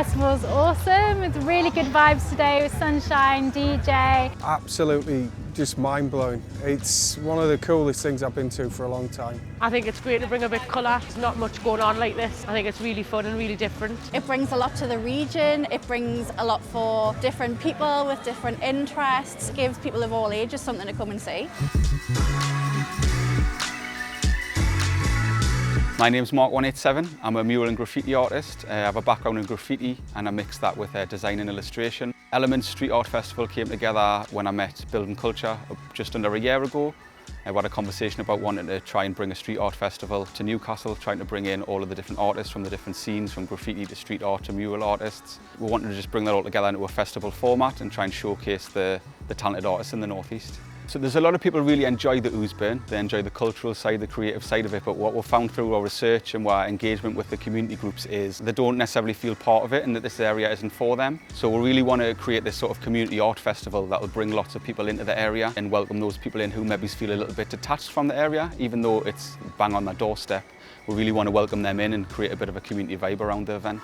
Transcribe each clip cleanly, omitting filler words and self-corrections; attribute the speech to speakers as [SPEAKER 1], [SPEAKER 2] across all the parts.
[SPEAKER 1] festival's awesome. It's really good vibes today with sunshine, DJ.
[SPEAKER 2] Absolutely just mind-blowing. It's one of the coolest things I've been to for a long time.
[SPEAKER 3] I think it's great to bring a bit of colour. There's not much going on like this. I think it's really fun and really different.
[SPEAKER 4] It brings a lot to the region. It brings a lot for different people with different interests. It gives people of all ages something to come and see.
[SPEAKER 5] My name's Mark187. I'm a mural and graffiti artist. I have a background in graffiti and I mix that with design and illustration. Elements Street Art Festival came together when I met Building Culture just under a year ago. We had a conversation about wanting to try and bring a street art festival to Newcastle, trying to bring in all of the different artists from the different scenes, from graffiti to street art to mural artists. We wanted to just bring that all together into a festival format and try and showcase the talented artists in the North East. So there's a lot of people who really enjoy the Ouseburn. They enjoy the cultural side, the creative side of it, but what we've found through our research and our engagement with the community groups is they don't necessarily feel part of it and that this area isn't for them. So we really want to create this sort of community art festival that will bring lots of people into the area and welcome those people in who maybe feel a little bit detached from the area, even though it's bang on their doorstep. We really want to welcome them in and create a bit of a community vibe around the event.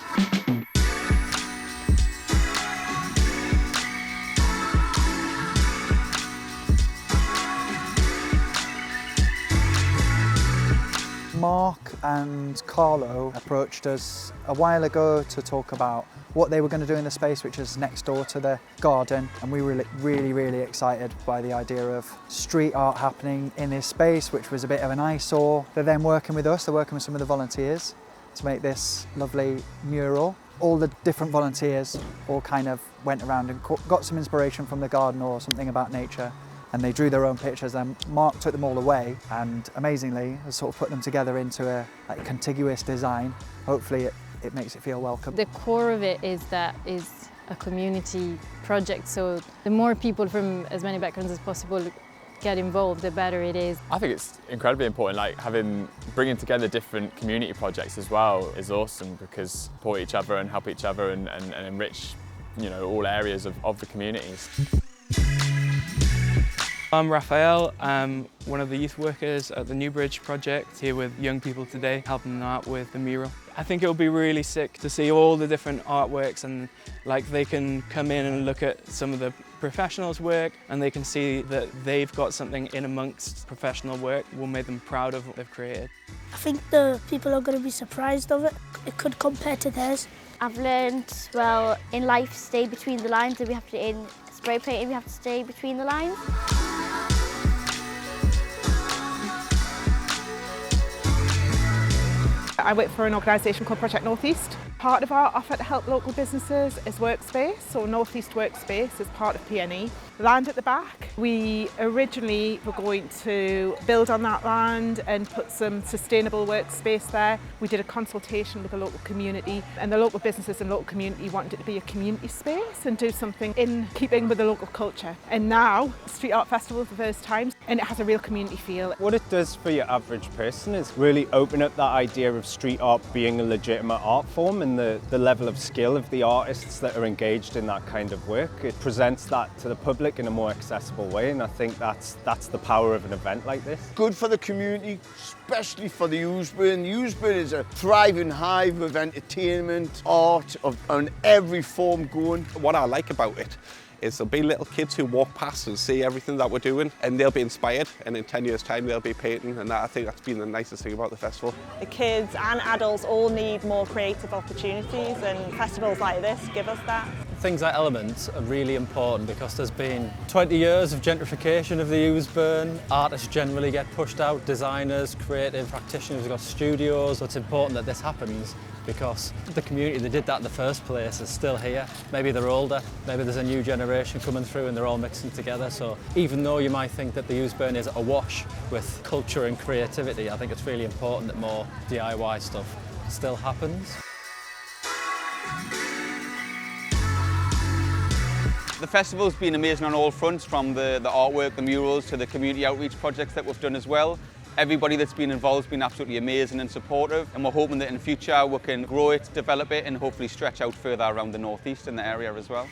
[SPEAKER 6] Mark and Carlo approached us a while ago to talk about what they were going to do in the space, which is next door to the garden, and we were really excited by the idea of street art happening in this space, which was a bit of an eyesore. They're then working with us, they're working with some of the volunteers to make this lovely mural. All the different volunteers all kind of went around and got some inspiration from the garden or something about nature, and they drew their own pictures, and Mark took them all away and amazingly has sort of put them together into a contiguous design. Hopefully it makes it feel welcome.
[SPEAKER 1] The core of it is that is a community project, so the more people from as many backgrounds as possible get involved, the better it is.
[SPEAKER 7] I think it's incredibly important, bringing together different community projects as well is awesome, because support each other and help each other and enrich, all areas of the communities.
[SPEAKER 8] I'm Raphael, I'm one of the youth workers at the Newbridge project, here with young people today, helping them out with the mural. I think it'll be really sick to see all the different artworks, and they can come in and look at some of the professionals' work and they can see that they've got something in amongst professional work. We'll make them proud of what they've created.
[SPEAKER 9] I think the people are going to be surprised of it. It could compare to theirs.
[SPEAKER 10] I've learned, well, in life, stay between the lines, and in spray painting we have to stay between the lines.
[SPEAKER 11] I work for an organisation called Project North East. Part of our offer to help local businesses is Workspace, so North East Workspace is part of PNE. Land at the back. We originally were going to build on that land and put some sustainable workspace there. We did a consultation with the local community, and the local businesses and local community wanted it to be a community space and do something in keeping with the local culture. And now, Street Art Festival for the first time, and it has a real community feel.
[SPEAKER 12] What it does for your average person is really open up that idea of street art being a legitimate art form and the level of skill of the artists that are engaged in that kind of work. It presents that to the public in a more accessible way, and I think that's the power of an event like this.
[SPEAKER 13] Good for the community, especially for the Ouseburn. The Ouseburn is a thriving hive of entertainment, art, on every form going.
[SPEAKER 14] What I like about it is there'll be little kids who walk past and see everything that we're doing, and they'll be inspired, and in 10 years' time they'll be painting, and I think that's been the nicest thing about the festival.
[SPEAKER 15] The kids and adults all need more creative opportunities, and festivals like this give us that.
[SPEAKER 16] Things like elements are really important because there's been 20 years of gentrification of the Ouseburn. Artists generally get pushed out, designers, creative practitioners have got studios. So it's important that this happens because the community that did that in the first place is still here. Maybe they're older, maybe there's a new generation coming through and they're all mixing together. So even though you might think that the Ouseburn is awash with culture and creativity, I think it's really important that more DIY stuff still happens.
[SPEAKER 5] The festival's been amazing on all fronts, from the artwork, the murals, to the community outreach projects that we've done as well. Everybody that's been involved has been absolutely amazing and supportive, and we're hoping that in the future we can grow it, develop it, and hopefully stretch out further around the North East in the area as well.